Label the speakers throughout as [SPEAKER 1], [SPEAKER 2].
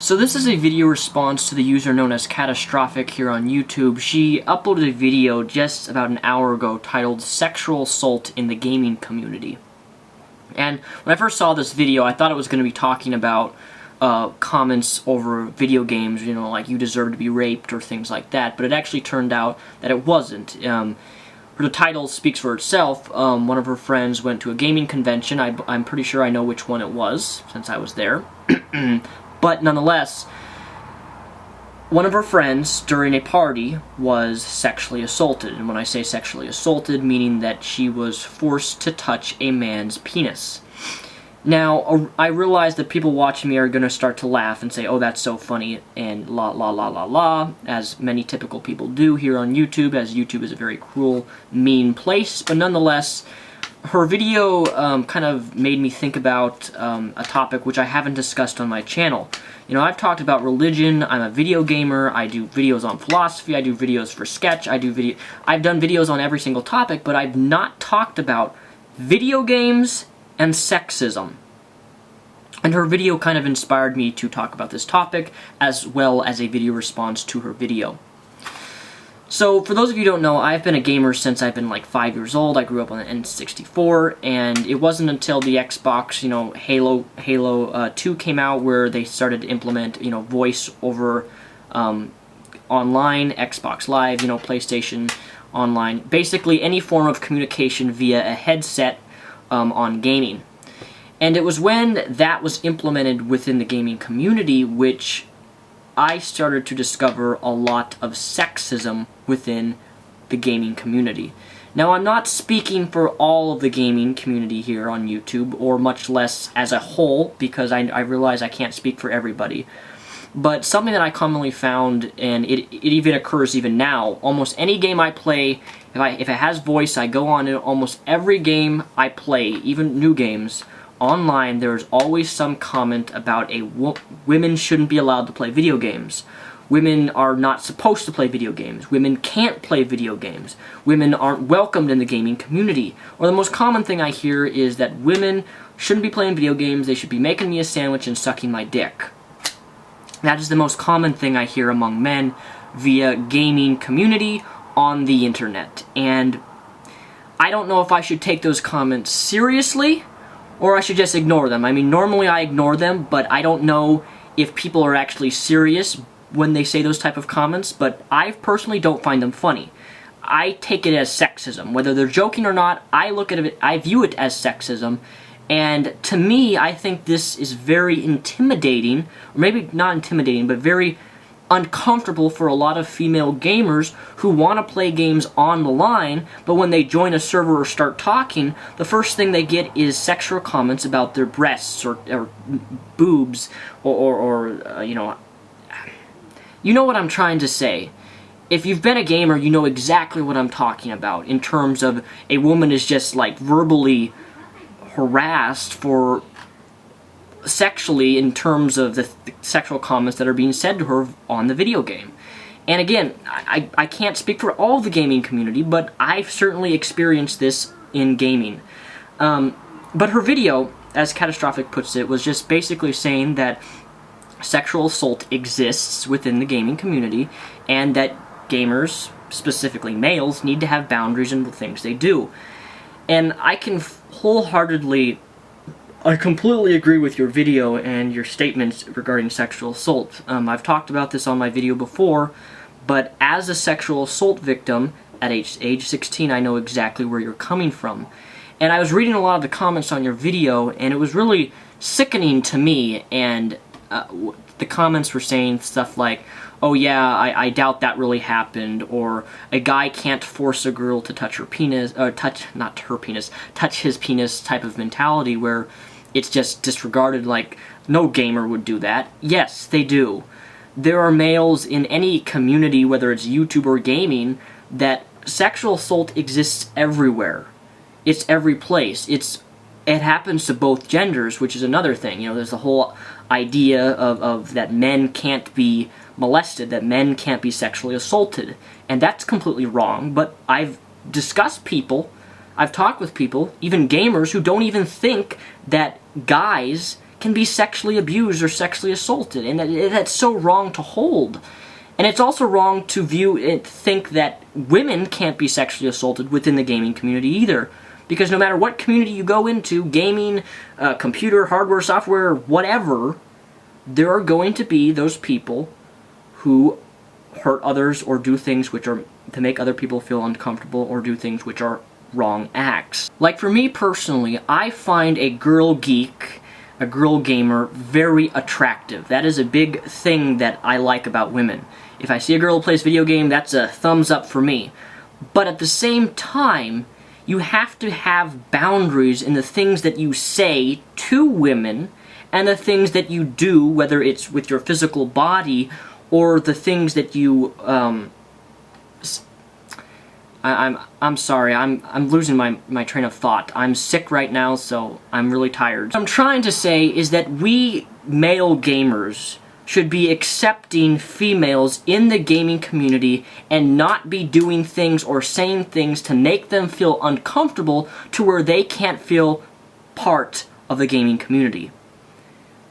[SPEAKER 1] So this is a video response to the user known as Catastrophic here on YouTube. She uploaded a video just about an hour ago titled Sexual Assault in the Gaming Community. And when I first saw this video, I thought it was going to be talking about comments over video games, you know, like you deserve to be raped or things like that, but it actually turned out that it wasn't. The title speaks for itself. One of her friends went to a gaming convention. I'm pretty sure I know which one it was, since I was there. But nonetheless, one of her friends during a party was sexually assaulted. And when I say sexually assaulted, meaning that she was forced to touch a man's penis. Now, I realize that people watching me are going to start to laugh and say, oh, that's so funny, and la la la la la, as many typical people do here on YouTube, as YouTube is a very cruel, mean place. But nonetheless, her video kind of made me think about a topic which I haven't discussed on my channel. You know, I've talked about religion, I'm a video gamer, I do videos on philosophy, I do videos for sketch, I've done videos on every single topic, but I've not talked about video games and sexism. And her video kind of inspired me to talk about this topic, as well as a video response to her video. So, for those of you who don't know, I've been a gamer since I've been like 5 years old. I grew up on the N64, and it wasn't until the Xbox, you know, Halo 2 came out where they started to implement, you know, voice over online, Xbox Live, you know, PlayStation Online. Basically, any form of communication via a headset on gaming. And it was when that was implemented within the gaming community which I started to discover a lot of sexism within the gaming community. Now, I'm not speaking for all of the gaming community here on YouTube, or much less as a whole, because I realize I can't speak for everybody. But something that I commonly found, and it even occurs even now, almost any game I play, if it has voice, I go on in almost every game I play, even new games, online, there's always some comment about women shouldn't be allowed to play video games. Women are not supposed to play video games. Women can't play video games. Women aren't welcomed in the gaming community. Or the most common thing I hear is that women shouldn't be playing video games, they should be making me a sandwich and sucking my dick. That is the most common thing I hear among men via gaming community on the internet. And I don't know if I should take those comments seriously, or I should just ignore them. I mean, normally I ignore them, but I don't know if people are actually serious when they say those type of comments, but I personally don't find them funny. I take it as sexism. Whether they're joking or not, I look at it, I view it as sexism, and to me, I think this is very intimidating, or maybe not intimidating, but very uncomfortable for a lot of female gamers who want to play games on the line, but when they join a server or start talking, the first thing they get is sexual comments about their breasts or boobs or you know what I'm trying to say. If you've been a gamer, you know exactly what I'm talking about in terms of a woman is just like verbally harassed for sexually in terms of the sexual comments that are being said to her on the video game. And again, I can't speak for all the gaming community, but I've certainly experienced this in gaming. But her video, as Catastrophic puts it, was just basically saying that sexual assault exists within the gaming community, and that gamers, specifically males, need to have boundaries in the things they do. And I can I completely agree with your video and your statements regarding sexual assault. I've talked about this on my video before, but as a sexual assault victim at age 16, I know exactly where you're coming from. And I was reading a lot of the comments on your video, and it was really sickening to me, and the comments were saying stuff like, oh yeah, I doubt that really happened, or a guy can't force a girl to touch her penis, or touch his penis type of mentality where it's just disregarded, like, no gamer would do that. Yes, they do. There are males in any community, whether it's YouTube or gaming, that sexual assault exists everywhere. It's every place. It happens to both genders, which is another thing. You know, there's the whole idea of that men can't be molested, that men can't be sexually assaulted. And that's completely wrong, but I've discussed people, I've talked with people, even gamers, who don't even think that guys can be sexually abused or sexually assaulted, and that's so wrong to hold. And it's also wrong to think that women can't be sexually assaulted within the gaming community either. Because no matter what community you go into, gaming, computer, hardware, software, whatever, there are going to be those people who hurt others or do things which are to make other people feel uncomfortable or do things which are wrong acts. Like for me personally, I find a girl geek, a girl gamer, very attractive. That is a big thing that I like about women. If I see a girl who plays video game, that's a thumbs up for me. But at the same time, you have to have boundaries in the things that you say to women and the things that you do, whether it's with your physical body or the things that you, I'm sorry, I'm losing my train of thought. I'm sick right now, so I'm really tired. What I'm trying to say is that we male gamers should be accepting females in the gaming community and not be doing things or saying things to make them feel uncomfortable to where they can't feel part of the gaming community.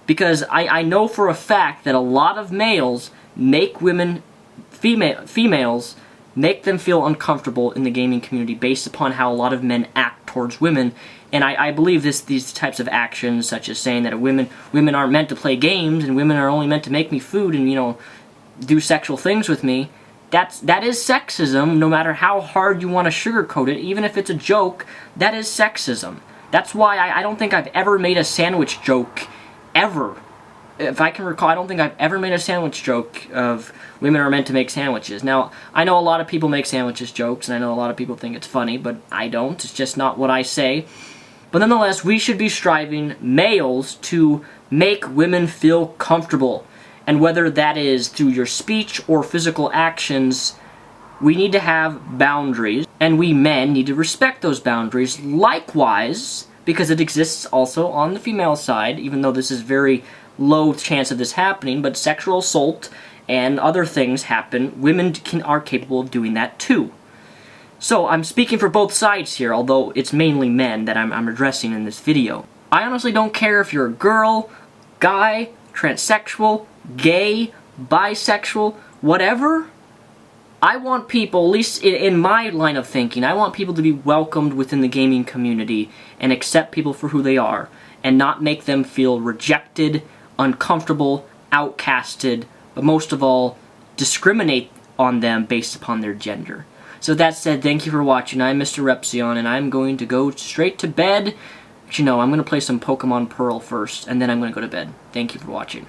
[SPEAKER 1] Because I know for a fact that a lot of males make females make them feel uncomfortable in the gaming community based upon how a lot of men act towards women. And I believe these types of actions, such as saying that women aren't meant to play games and women are only meant to make me food and, you know, do sexual things with me, that is sexism, no matter how hard you want to sugarcoat it. Even if it's a joke, that is sexism. That's why I don't think I've ever made a sandwich joke, ever. If I can recall, I don't think I've ever made a sandwich joke of women are meant to make sandwiches. Now, I know a lot of people make sandwiches jokes, and I know a lot of people think it's funny, but I don't. It's just not what I say. But nonetheless, we should be striving, males, to make women feel comfortable. And whether that is through your speech or physical actions, we need to have boundaries. And we men need to respect those boundaries. Likewise, because it exists also on the female side, even though this is very low chance of this happening, but sexual assault and other things happen, women are capable of doing that too. So I'm speaking for both sides here, although it's mainly men that I'm addressing in this video. I honestly don't care if you're a girl, guy, transsexual, gay, bisexual, whatever. I want people, at least in my line of thinking, I want people to be welcomed within the gaming community and accept people for who they are and not make them feel rejected, uncomfortable, outcasted, but most of all, discriminate on them based upon their gender. So that said, thank you for watching. I'm Mr. Repsion, and I'm going to go straight to bed. Actually, no, I'm going to play some Pokemon Pearl first, and then I'm going to go to bed. Thank you for watching.